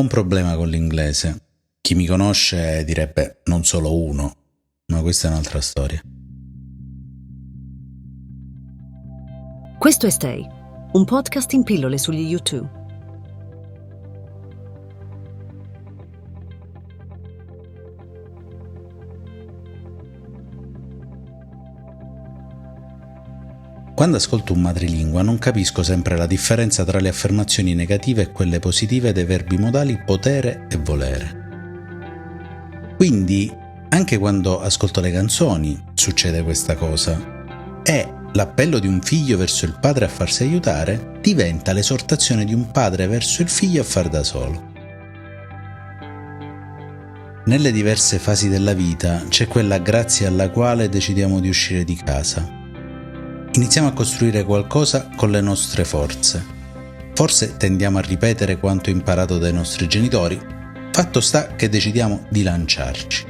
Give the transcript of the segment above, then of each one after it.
Ho un problema con l'inglese. Chi mi conosce direbbe non solo uno, ma questa è un'altra storia. Questo è Stay, un podcast in pillole sugli U2. Quando ascolto un madrelingua non capisco sempre la differenza tra le affermazioni negative e quelle positive dei verbi modali potere e volere. Quindi, anche quando ascolto le canzoni, succede questa cosa. E l'appello di un figlio verso il padre a farsi aiutare diventa l'esortazione di un padre verso il figlio a far da solo. Nelle diverse fasi della vita c'è quella grazie alla quale decidiamo di uscire di casa. Iniziamo a costruire qualcosa con le nostre forze. Forse tendiamo a ripetere quanto imparato dai nostri genitori. Fatto sta che decidiamo di lanciarci.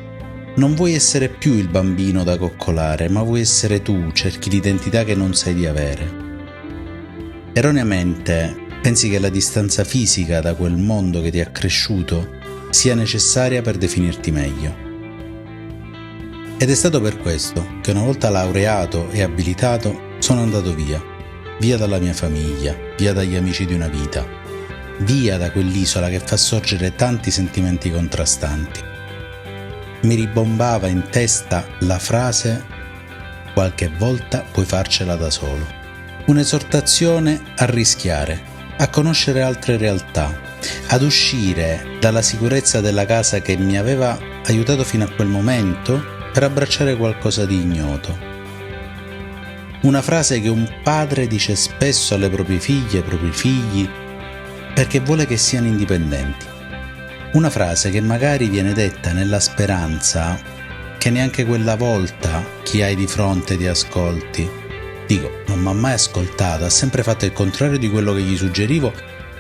Non vuoi essere più il bambino da coccolare, ma vuoi essere tu, cerchi l'identità che non sai di avere. Erroneamente pensi che la distanza fisica da quel mondo che ti ha cresciuto sia necessaria per definirti meglio. Ed è stato per questo che una volta laureato e abilitato sono andato via dalla mia famiglia, via dagli amici di una vita, via da quell'isola che fa sorgere tanti sentimenti contrastanti. Mi ribombava in testa la frase «Qualche volta puoi farcela da solo». Un'esortazione a rischiare, a conoscere altre realtà, ad uscire dalla sicurezza della casa che mi aveva aiutato fino a quel momento per abbracciare qualcosa di ignoto. Una frase che un padre dice spesso alle proprie figlie e ai propri figli perché vuole che siano indipendenti. Una frase che magari viene detta nella speranza che neanche quella volta chi hai di fronte ti ascolti. Dico, non mi ha mai ascoltato, ha sempre fatto il contrario di quello che gli suggerivo,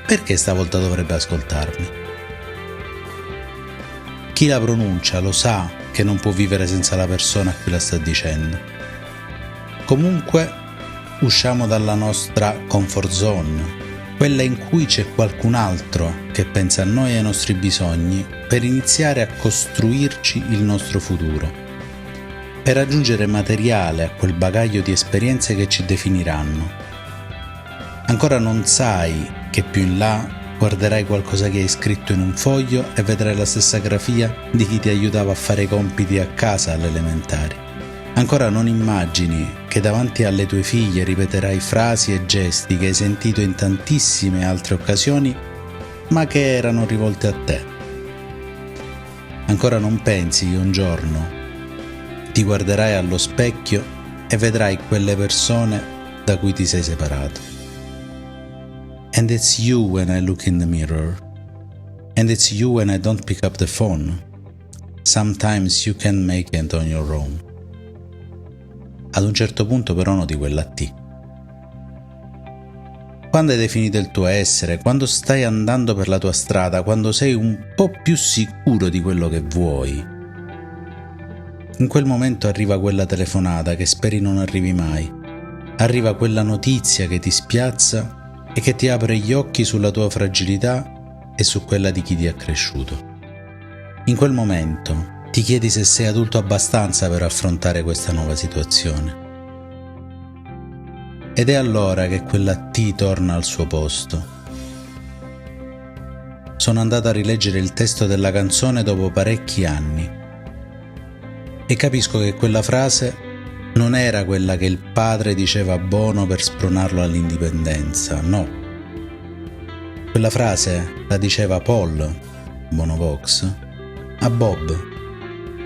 perché stavolta dovrebbe ascoltarmi? Chi la pronuncia lo sa che non può vivere senza la persona a cui la sta dicendo. Comunque usciamo dalla nostra comfort zone, quella in cui c'è qualcun altro che pensa a noi e ai nostri bisogni per iniziare a costruirci il nostro futuro, per aggiungere materiale a quel bagaglio di esperienze che ci definiranno. Ancora non sai che più in là guarderai qualcosa che hai scritto in un foglio e vedrai la stessa grafia di chi ti aiutava a fare i compiti a casa alle elementari. Ancora non immagini che davanti alle tue figlie ripeterai frasi e gesti che hai sentito in tantissime altre occasioni, ma che erano rivolte a te. Ancora non pensi che un giorno ti guarderai allo specchio e vedrai quelle persone da cui ti sei separato. And it's you when I look in the mirror. And it's you when I don't pick up the phone. Sometimes you can make it on your own. Ad un certo punto però noti quella T. Quando hai definito il tuo essere, quando stai andando per la tua strada, quando sei un po' più sicuro di quello che vuoi, in quel momento arriva quella telefonata che speri non arrivi mai. Arriva quella notizia che ti spiazza e che ti apre gli occhi sulla tua fragilità e su quella di chi ti ha cresciuto. In quel momento ti chiedi se sei adulto abbastanza per affrontare questa nuova situazione. Ed è allora che quella T torna al suo posto. Sono andato a rileggere il testo della canzone dopo parecchi anni e capisco che quella frase non era quella che il padre diceva a Bono per spronarlo all'indipendenza, no. Quella frase la diceva Paul, Bono Vox, a Bob,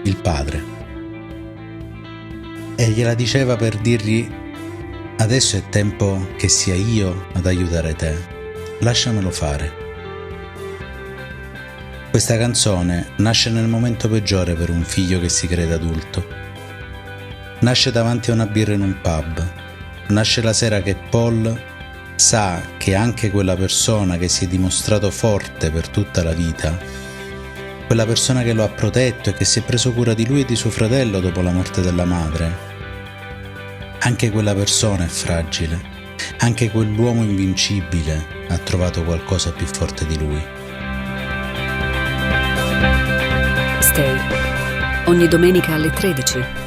il padre, e gliela diceva per dirgli: adesso è tempo che sia io ad aiutare te, lasciamelo fare. Questa canzone nasce nel momento peggiore per un figlio che si crede adulto. Nasce davanti a una birra in un pub, nasce la sera che Paul sa che anche quella persona che si è dimostrato forte per tutta la vita, quella persona che lo ha protetto e che si è preso cura di lui e di suo fratello dopo la morte della madre, anche quella persona è fragile, anche quell'uomo invincibile ha trovato qualcosa più forte di lui. Stay. Ogni domenica alle 13